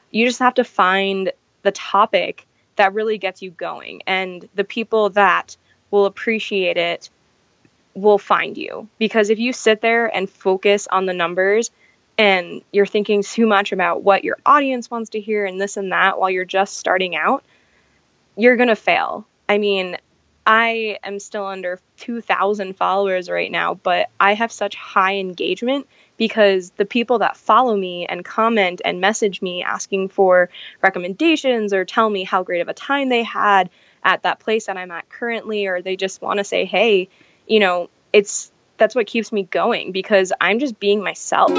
You just have to find the topic that really gets you going, and the people that will appreciate it will find you. Because if you sit there and focus on the numbers and you're thinking too much about what your audience wants to hear and this and that while you're just starting out, you're going to fail. I mean, I am still under 2,000 followers right now, but I have such high engagement because the people that follow me and comment and message me asking for recommendations or tell me how great of a time they had at that place that I'm at currently, or they just want to say, hey, you know, that's what keeps me going, because I'm just being myself.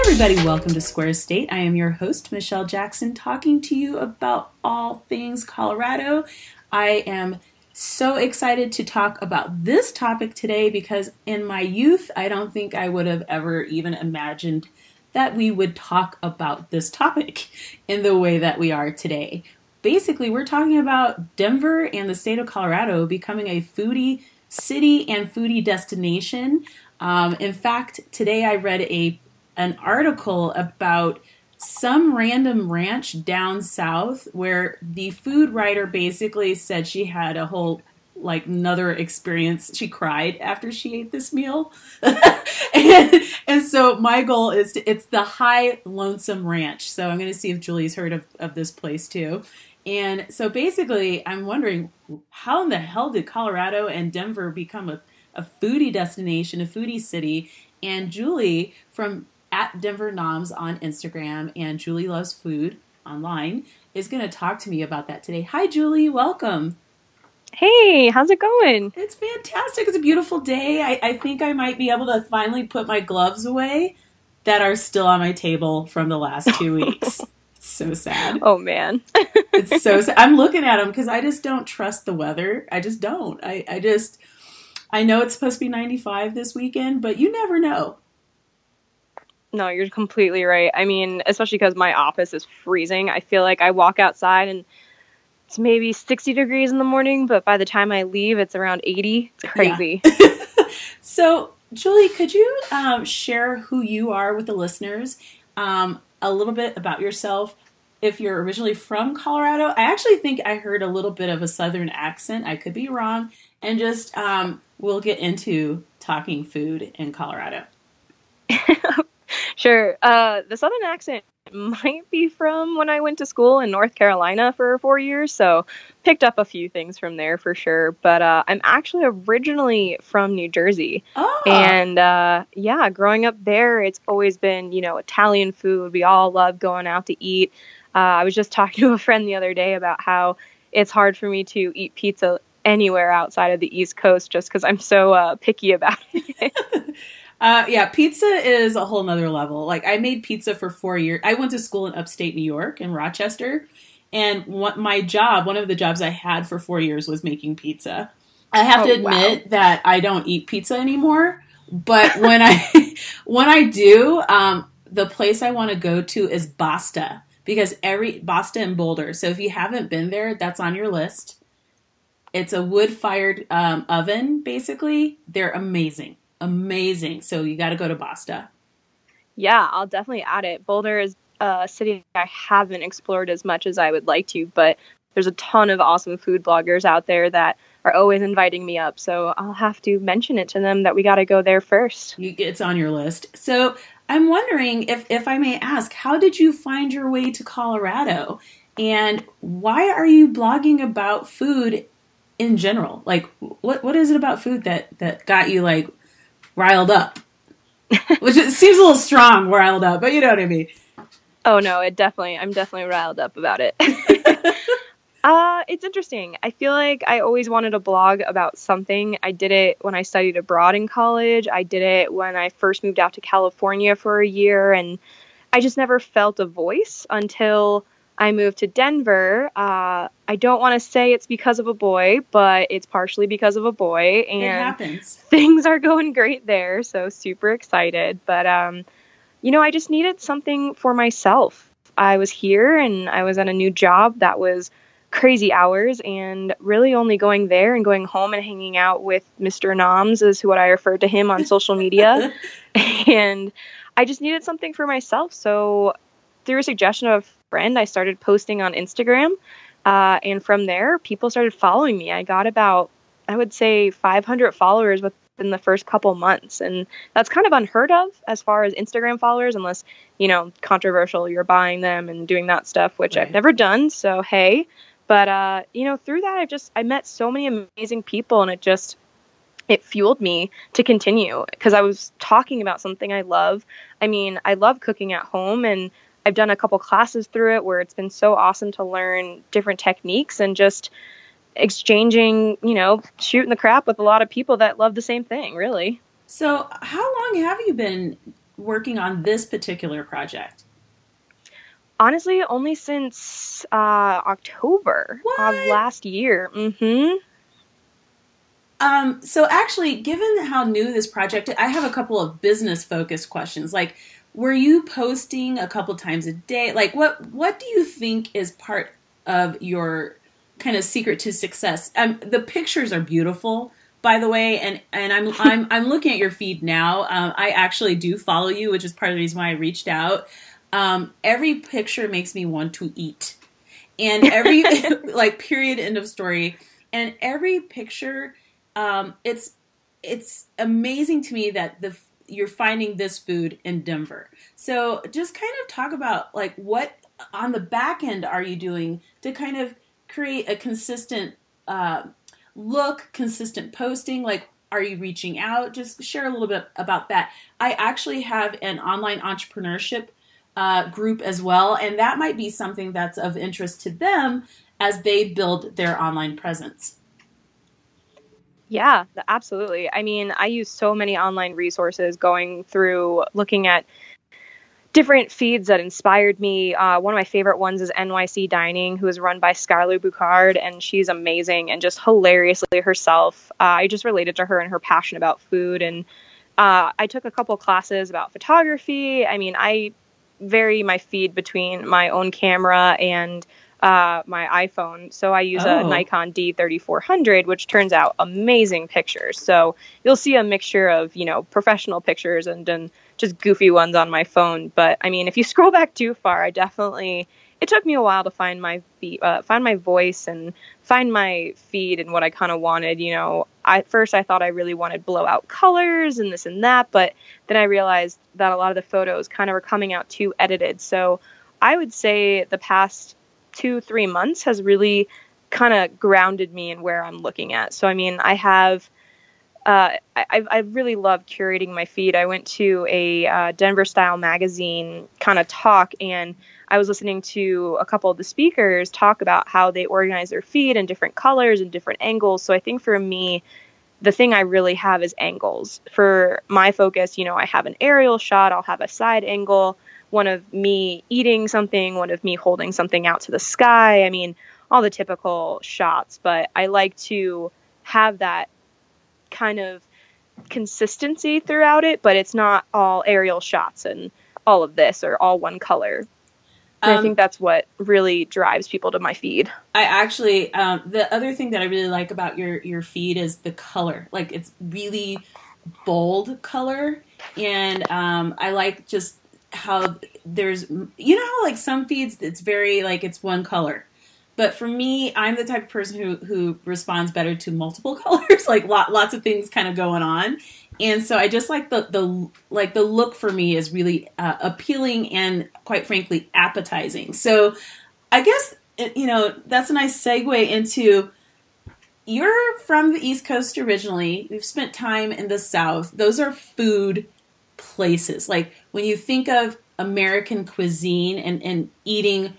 Everybody, welcome to Square State. I am your host, Michelle Jackson, talking to you about all things Colorado. I am so excited to talk about this topic today because in my youth, I don't think I would have ever even imagined that we would talk about this topic in the way that we are today. Basically, we're talking about Denver and the state of Colorado becoming a foodie city and foodie destination. In fact, today I read an article about some random ranch down south where the food writer basically said she had a whole another experience. She cried after she ate this meal. and so my goal is it's the High Lonesome Ranch. So I'm going to see if Julie's heard of this place too. And so basically I'm wondering, how in the hell did Colorado and Denver become a foodie destination, a foodie city? And Julie from at Denver Noms on Instagram and Julie Loves Food online is going to talk to me about that today. Hi, Julie. Welcome. Hey, how's it going? It's fantastic. It's a beautiful day. I think I might be able to finally put my gloves away that are still on my table from the last 2 weeks. It's so sad. Oh, man. It's so sad. I'm looking at them because I just don't trust the weather. I just don't. I know it's supposed to be 95 this weekend, but you never know. No, you're completely right. I mean, especially because my office is freezing. I feel like I walk outside and it's maybe 60 degrees in the morning, but by the time I leave, it's around 80. It's crazy. Yeah. So, Julie, could you share who you are with the listeners? A little bit about yourself. If you're originally from Colorado, I actually think I heard a little bit of a Southern accent. I could be wrong. And just we'll get into talking food in Colorado. Sure. The Southern accent might be from when I went to school in North Carolina for 4 years, so picked up a few things from there for sure. But I'm actually originally from New Jersey. Oh. And yeah, growing up there, it's always been, Italian food. We all love going out to eat. I was just talking to a friend the other day about how it's hard for me to eat pizza anywhere outside of the East Coast just because I'm so picky about it. Yeah, pizza is a whole nother level. I made pizza for 4 years. I went to school in upstate New York in Rochester. And one of the jobs I had for 4 years was making pizza. I have to admit that I don't eat pizza anymore. But when I do, the place I want to go to is Basta. Because Basta in Boulder. So if you haven't been there, that's on your list. It's a wood-fired oven, basically. They're amazing. Amazing. So you got to go to Basta. Yeah, I'll definitely add it. Boulder is a city I haven't explored as much as I would like to, but there's a ton of awesome food bloggers out there that are always inviting me up. So I'll have to mention it to them that we got to go there first. It's on your list. So I'm wondering if I may ask, how did you find your way to Colorado? And why are you blogging about food in general? What is it about food that got you riled up? Which it seems a little strong, riled up, but you know what I mean. Oh no, I'm definitely riled up about it. It's interesting. I feel like I always wanted to blog about something. I did it when I studied abroad in college. I did it when I first moved out to California for a year, and I just never felt a voice until I moved to Denver. I don't want to say it's because of a boy, but it's partially because of a boy. And it happens. Things are going great there, so super excited. But, I just needed something for myself. I was here and I was at a new job that was crazy hours, and really only going there and going home and hanging out with Mr. Noms is what I referred to him on social media. And I just needed something for myself. So through a suggestion of a friend, I started posting on Instagram. And from there, people started following me. I got about, I would say, 500 followers within the first couple months. And that's kind of unheard of as far as Instagram followers, unless, controversial, you're buying them and doing that stuff, which I've never done. So, hey. But, through that, I met so many amazing people, and it fueled me to continue because I was talking about something I love. I mean, I love cooking at home, and I've done a couple classes through it where it's been so awesome to learn different techniques and just exchanging, shooting the crap with a lot of people that love the same thing, really. So how long have you been working on this particular project? Honestly, only since October of last year. Mm-hmm. So actually, given how new this project is, I have a couple of business-focused questions. Like, were you posting a couple times a day? Like, what do you think is part of your kind of secret to success? The pictures are beautiful, by the way, and I'm looking at your feed now. I actually do follow you, which is part of the reason why I reached out. Every picture makes me want to eat, and every like period, end of story, and every picture. It's amazing to me that you're finding this food in Denver. So just kind of talk about like what on the back end are you doing to kind of create a consistent look, consistent posting? Like, are you reaching out? Just share a little bit about that. I actually have an online entrepreneurship group as well, and that might be something that's of interest to them as they build their online presence. Yeah, absolutely. I mean, I use so many online resources going through looking at different feeds that inspired me. One of my favorite ones is NYC Dining, who is run by Skylar Boucard, and she's amazing and just hilariously herself. I just related to her and her passion about food. And I took a couple classes about photography. I mean, I vary my feed between my own camera and my iPhone. So I use a Nikon D3400, which turns out amazing pictures. So you'll see a mixture of, professional pictures and then just goofy ones on my phone. But I mean, if you scroll back too far, it took me a while to find my voice and find my feed and what I kind of wanted. At first I thought I really wanted blowout colors and this and that, but then I realized that a lot of the photos kind of were coming out too edited. So I would say the past 2-3 months has really kind of grounded me in where I'm looking at. So, I mean, I really love curating my feed. I went to a Denver Style magazine kind of talk, and I was listening to a couple of the speakers talk about how they organize their feed in different colors and different angles. So I think for me, the thing I really have is angles. For my focus, I have an aerial shot, I'll have a side angle, one of me eating something, one of me holding something out to the sky. I mean, all the typical shots, but I like to have that kind of consistency throughout it, but it's not all aerial shots and all of this or all one color. And I think that's what really drives people to my feed. I actually, the other thing that I really like about your feed is the color. Like, it's really bold color. And I like just how there's, how like some feeds, it's very like it's one color. But for me, I'm the type of person who responds better to multiple colors, like lots of things kind of going on. And so I just like the look for me is really appealing and, quite frankly, appetizing. So I guess, that's a nice segue into, you're from the East Coast originally. You've spent time in the South. Those are food places. Like, when you think of American cuisine and eating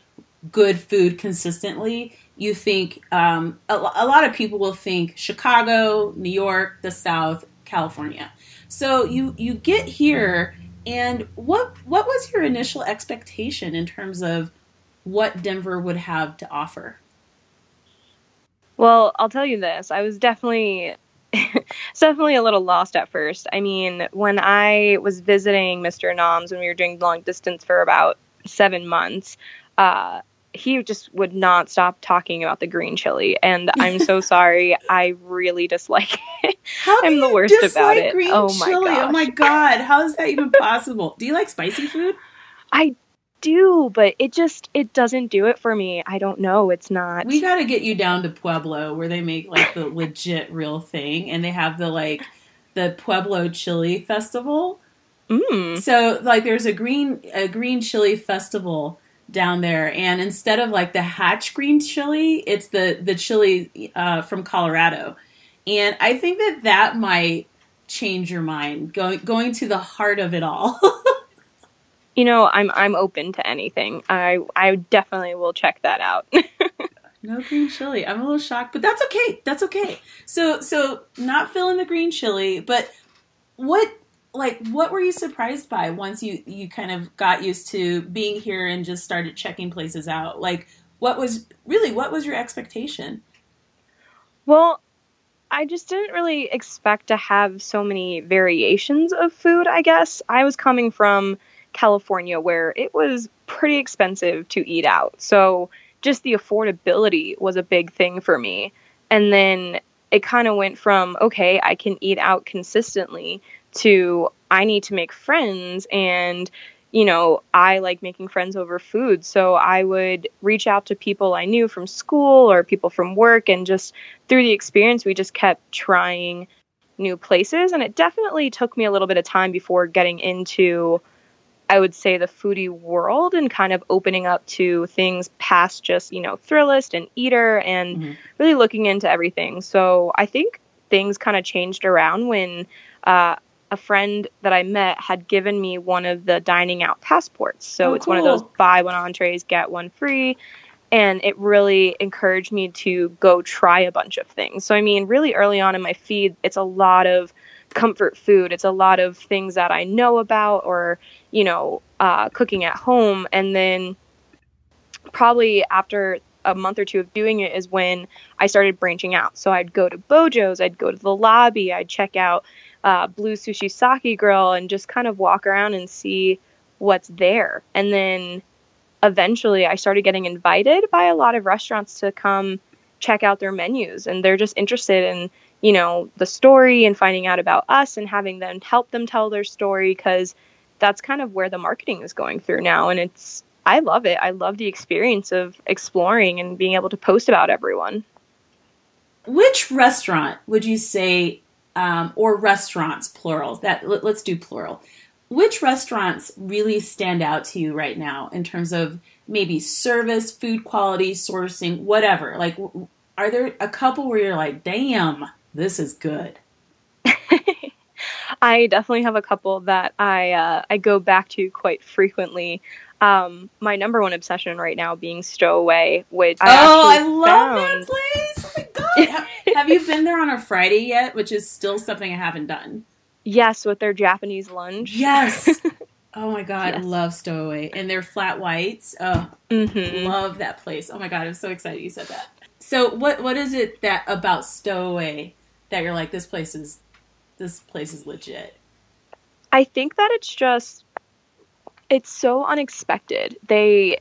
good food consistently, you think a lot of people will think Chicago, New York, the South, California. So you get here, and what was your initial expectation in terms of what Denver would have to offer? Well, I'll tell you this. I was definitely it's definitely a little lost at first. I mean, when I was visiting Mr. Noms when we were doing long distance for about 7 months, he just would not stop talking about the green chili. And I'm so sorry. I really dislike it. How do I'm the you worst about dislike it. green Oh my chili? Oh my gosh. God. How is that even possible? Do you like spicy food? I do, but it doesn't do it for me. I don't know. It's not. We got to get you down to Pueblo where they make like the legit real thing, and they have the Pueblo Chili Festival. So like there's a green chili festival down there, and instead of like the Hatch green chili, it's the chili from Colorado. And I think that might change your mind, going to the heart of it all. You know, I'm open to anything. I definitely will check that out. No green chili. I'm a little shocked, but that's okay. That's okay. So not feeling the green chili, but what were you surprised by once you kind of got used to being here and just started checking places out? Like what was your expectation? Well, I just didn't really expect to have so many variations of food, I guess. I was coming from California where it was pretty expensive to eat out. So just the affordability was a big thing for me. And then it kind of went from, okay, I can eat out consistently to I need to make friends. And, you know, I like making friends over food. So I would reach out to people I knew from school or people from work. And just through the experience, we just kept trying new places. And it definitely took me a little bit of time before getting into, I would say, the foodie world and kind of opening up to things past just, you know, Thrillist and Eater and really looking into everything. So I think things kind of changed around when a friend that I met had given me one of the dining out passports. So it's cool. One of those buy one entrees, get one free. And it really encouraged me to go try a bunch of things. So, I mean, really early on in my feed, it's a lot of comfort food. It's a lot of things that I know about or, you know, cooking at home. And then probably after a month or two of doing it is when I started branching out. So I'd go to Bojo's, I'd go to the lobby, I'd check out Blue Sushi Sake Grill and just kind of walk around and see what's there. And then eventually I started getting invited by a lot of restaurants to come check out their menus. And they're just interested in, you know, the story and finding out about us and having them help them tell their story, because that's kind of where the marketing is going through now. And I love it. I love the experience of exploring and being able to post about everyone. Which restaurant would you say, or restaurants, plural, let's do plural. Which restaurants really stand out to you right now in terms of maybe service, food quality, sourcing, whatever? Like, are there a couple where you're like, damn, this is good? I definitely have a couple that I go back to quite frequently. My number one obsession right now being Stowaway, which I love that place. Oh my God. Have you been there on a Friday yet? Which is still something I haven't done. Yes, with their Japanese lunch. Yes. Oh my God, yes. I love Stowaway. And their flat whites. Oh, love that place. Oh my God, I'm so excited you said that. So what is it that about Stowaway that you're like, this place is legit? I think that it's so unexpected. They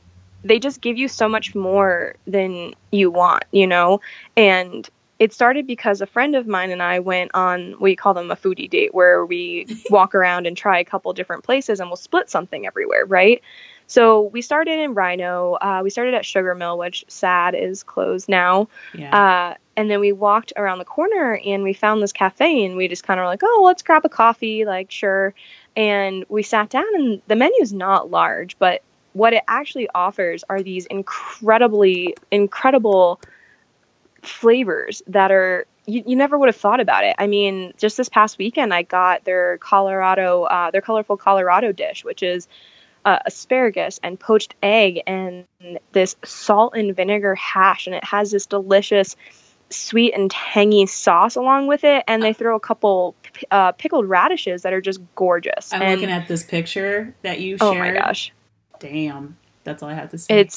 just give you so much more than you want, you know? And it started because a friend of mine and I went on, we call them a foodie date, where we walk around and try a couple different places and we'll split something everywhere, right? So we started in Rhino. We started at Sugar Mill, which sad is closed now. Yeah. And then we walked around the corner and we found this cafe and we just kind of were like, oh, let's grab a coffee, like, sure. And we sat down and the menu's not large, but what it actually offers are these incredible flavors that are, you never would have thought about it. I mean, just this past weekend, I got their colorful Colorado dish, which is asparagus and poached egg and this salt and vinegar hash. And it has this delicious sweet and tangy sauce along with it. And they throw a couple pickled radishes that are just gorgeous. I'm looking at this picture that you shared. Oh my gosh. Damn. That's all I have to say.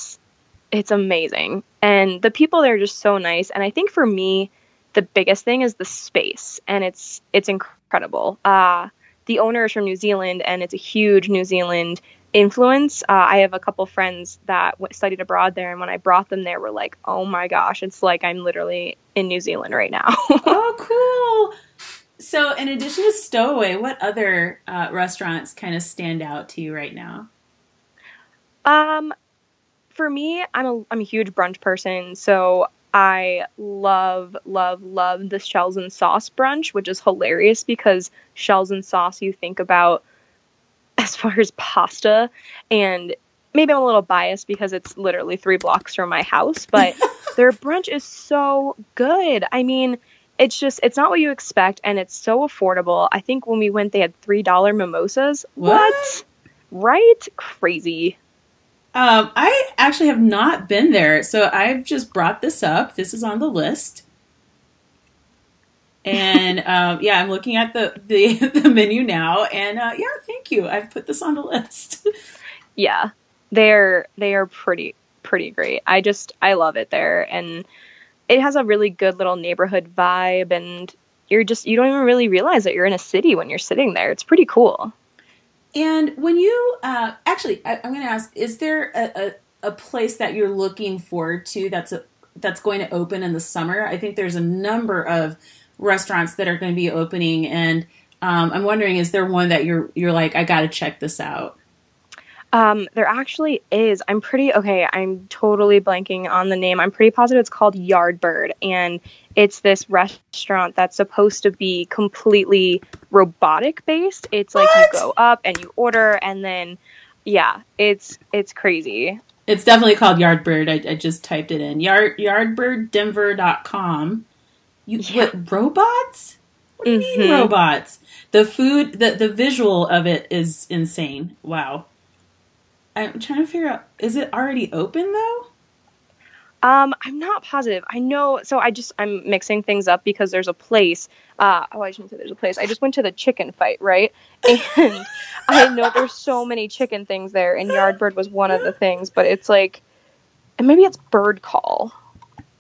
It's amazing. And the people there are just so nice. And I think for me, the biggest thing is the space, and it's incredible. The owner is from New Zealand, and it's a huge New Zealand influence. I have a couple friends that studied abroad there, and when I brought them there, we're like, oh my gosh, it's like I'm literally in New Zealand right now. Oh, cool. So in addition to Stowaway, what other restaurants kind of stand out to you right now? For me, I'm a huge brunch person, so I love the shells and sauce brunch, which is hilarious because shells and sauce you think about as far as pasta, and maybe I'm a little biased because it's literally 3 blocks from my house, but their brunch is so good. I mean, it's not what you expect, and it's so affordable. I think when we went, they had $3 mimosas. What? Right? Crazy. I actually have not been there, so I've just brought this up. This is on the list. And yeah, I'm looking at the menu now, and yeah, thank you. I've put this on the list. Yeah, they are pretty great. I love it there, and it has a really good little neighborhood vibe, and you don't even really realize that you're in a city when you're sitting there. It's pretty cool. And when you actually, I'm going to ask: is there a place that you're looking forward to that's going to open in the summer? I think there's a number of restaurants that are going to be opening, and I'm wondering, is there one that you're like, I got to check this out? There actually is. I'm totally blanking on the name. I'm pretty positive it's called Yardbird, and it's this restaurant that's supposed to be completely robotic based. It's like you go up and you order, and then yeah, it's crazy. It's definitely called Yardbird. I just typed it in. Yardbirddenver.com. What, robots? What do you mean robots? The food, the visual of it is insane. Wow. I'm trying to figure out, is it already open though? I'm not positive. I know, so I'm mixing things up because there's a place. I shouldn't say there's a place. I just went to the chicken fight, right? And I know there's so many chicken things there, and Yardbird was one of the things, but it's like, and maybe it's Bird Call.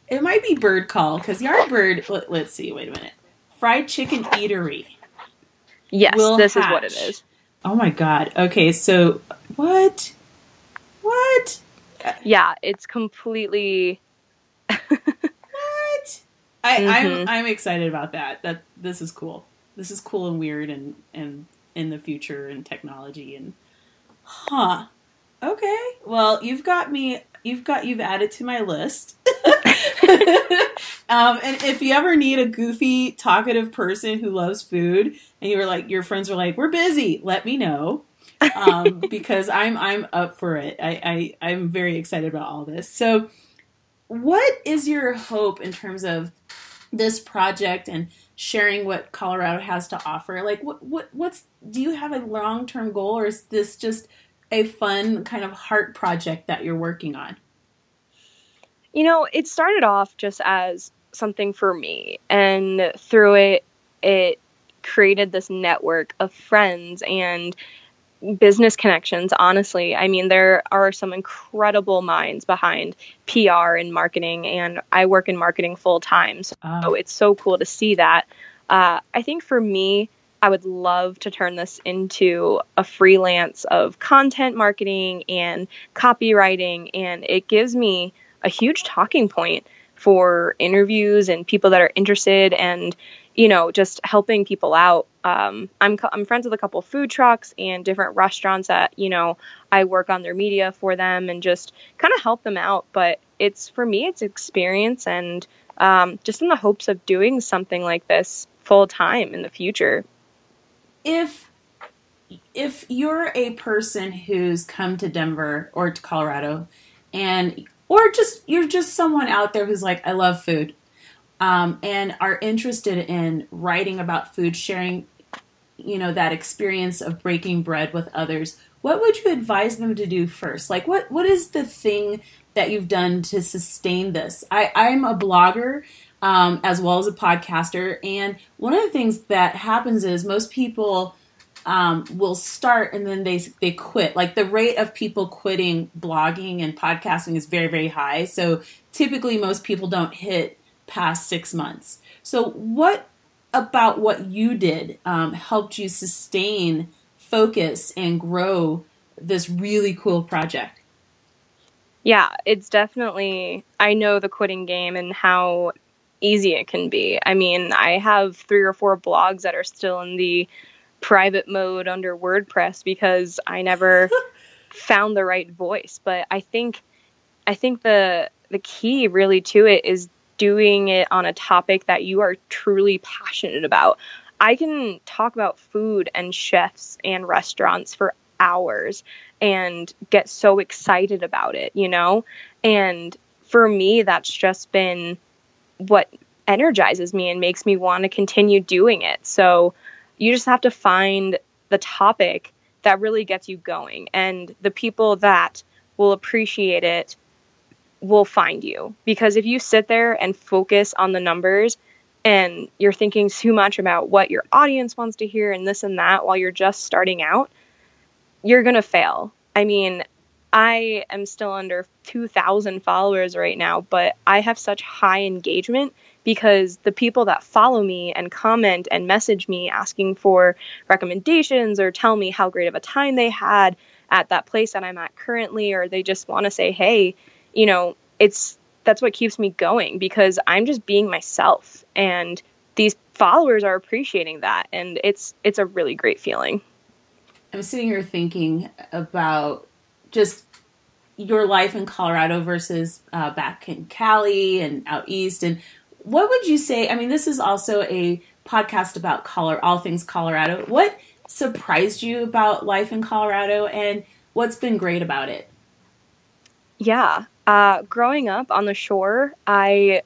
It might be Bird Call, because Yardbird, let's see, wait a minute. Fried Chicken Eatery. Yes, this is what it is. Oh my God. Okay, so what? What? Yeah, it's completely. What? I'm excited about that. This is cool. This is cool and weird and in the future and technology and Okay. Well, you've added to my list. And if you ever need a goofy, talkative person who loves food, and your friends are like, we're busy, let me know. Because I'm up for it. I'm very excited about all this. So what is your hope in terms of this project and sharing what Colorado has to offer? Like do you have a long-term goal, or is this just a fun kind of heart project that you're working on? You know, it started off just as something for me, and through it created this network of friends and business connections. Honestly, I mean, there are some incredible minds behind PR and marketing, and I work in marketing full time, so it's so cool to see that. I think for me, I would love to turn this into a freelance of content marketing and copywriting, and it gives me a huge talking point for interviews and people that are interested, and just helping people out. I'm friends with a couple food trucks and different restaurants that, I work on their media for them and just kind of help them out. But for me, it's experience, and just in the hopes of doing something like this full time in the future. If you're a person who's come to Denver or to Colorado, or you're just someone out there who's like, I love food, and are interested in writing about food, sharing, that experience of breaking bread with others, what would you advise them to do first? Like, what is the thing that you've done to sustain this? I'm a blogger, as well as a podcaster, and one of the things that happens is most people will start and then they quit. Like the rate of people quitting blogging and podcasting is very, very high. So typically most people don't hit past 6 months. So what about what you did helped you sustain focus and grow this really cool project? Yeah, it's definitely, I know the quitting game and how easy it can be. I mean, I have 3 or 4 blogs that are still in the private mode under WordPress because I never found the right voice. But I think the key really to it is doing it on a topic that you are truly passionate about. I can talk about food and chefs and restaurants for hours and get so excited about it, you know? And for me, that's just been what energizes me and makes me want to continue doing it. So you just have to find the topic that really gets you going, and the people that will appreciate it will find you. Because if you sit there and focus on the numbers and you're thinking too much about what your audience wants to hear and this and that while you're just starting out, you're going to fail. I mean, I am still under 2,000 followers right now, but I have such high engagement because the people that follow me and comment and message me asking for recommendations or tell me how great of a time they had at that place that I'm at currently, or they just want to say, hey, you know, that's what keeps me going, because I'm just being myself, and these followers are appreciating that, and it's a really great feeling. I'm sitting here thinking about just your life in Colorado versus back in Cali and out east. And what would you say? I mean, this is also a podcast about all things Colorado. What surprised you about life in Colorado, and what's been great about it? Yeah. Growing up on the shore, I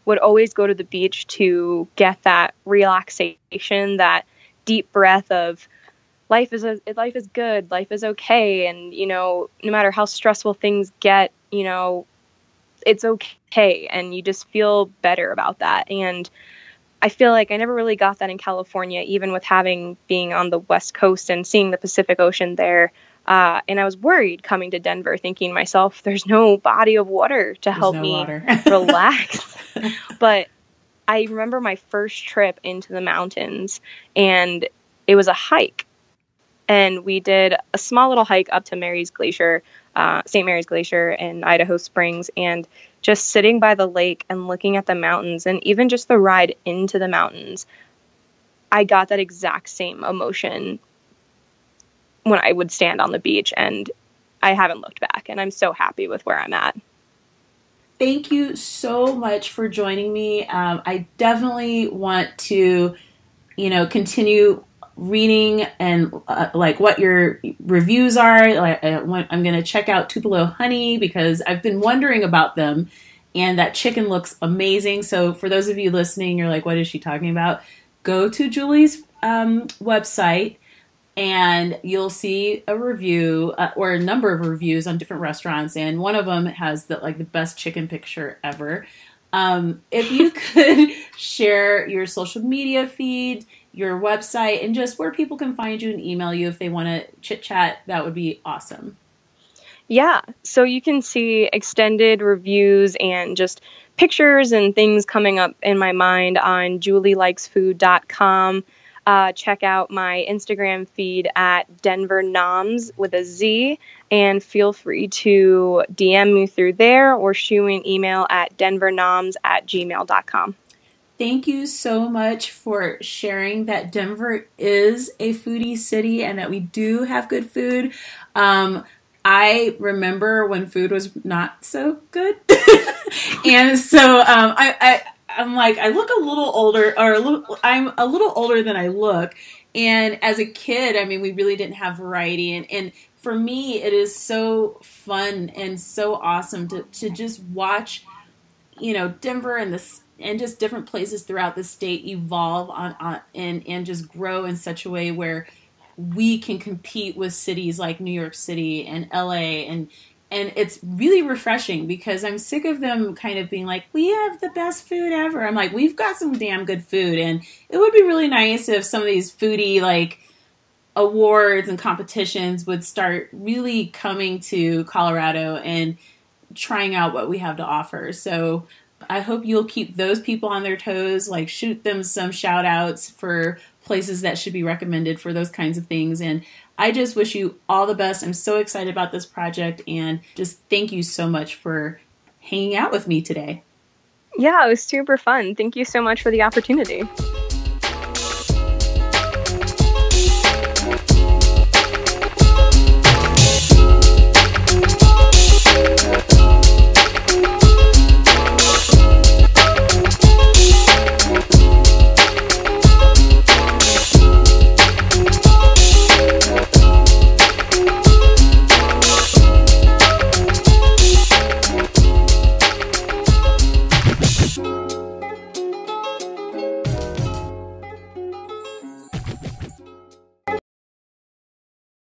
would always go to the beach to get that relaxation, that deep breath of life is good, life is okay. And, you know, no matter how stressful things get, you know, it's okay. And you just feel better about that. And I feel like I never really got that in California, even with being on the West Coast and seeing the Pacific Ocean there. And I was worried coming to Denver, thinking to myself, there's no body of water to help me relax. But I remember my first trip into the mountains, and it was a hike. And we did a small little hike up to Mary's Glacier, St. Mary's Glacier in Idaho Springs, and just sitting by the lake and looking at the mountains, and even just the ride into the mountains, I got that exact same emotion when I would stand on the beach, and I haven't looked back, and I'm so happy with where I'm at. Thank you so much for joining me. I definitely want to, continue reading and like what your reviews are. I'm going to check out Tupelo Honey because I've been wondering about them, and that chicken looks amazing. So for those of you listening, you're like, what is she talking about? Go to Julie's website, and you'll see a review or a number of reviews on different restaurants. And one of them has the best chicken picture ever. If you could share your social media feed, your website, and just where people can find you and email you if they want to chit chat, that would be awesome. Yeah. So you can see extended reviews and just pictures and things coming up in my mind on julielikesfood.com. Check out my Instagram feed at Denver Noms with a Z, and feel free to DM me through there or shoot me an email at denvernoms@gmail.com. Thank you so much for sharing that Denver is a foodie city and that we do have good food. I remember when food was not so good. And so I'm like, I look a little older, I'm a little older than I look. And as a kid, I mean, we really didn't have variety. And for me, it is so fun and so awesome to just watch, Denver and just different places throughout the state evolve and just grow in such a way where we can compete with cities like New York City and LA, and it's really refreshing because I'm sick of them kind of being like, we have the best food ever. I'm like, we've got some damn good food, and it would be really nice if some of these foodie awards and competitions would start really coming to Colorado and trying out what we have to offer. So I hope you'll keep those people on their toes, like shoot them some shout outs for places that should be recommended for those kinds of things. And I just wish you all the best. I'm so excited about this project, and just thank you so much for hanging out with me today. Yeah, it was super fun. Thank you so much for the opportunity.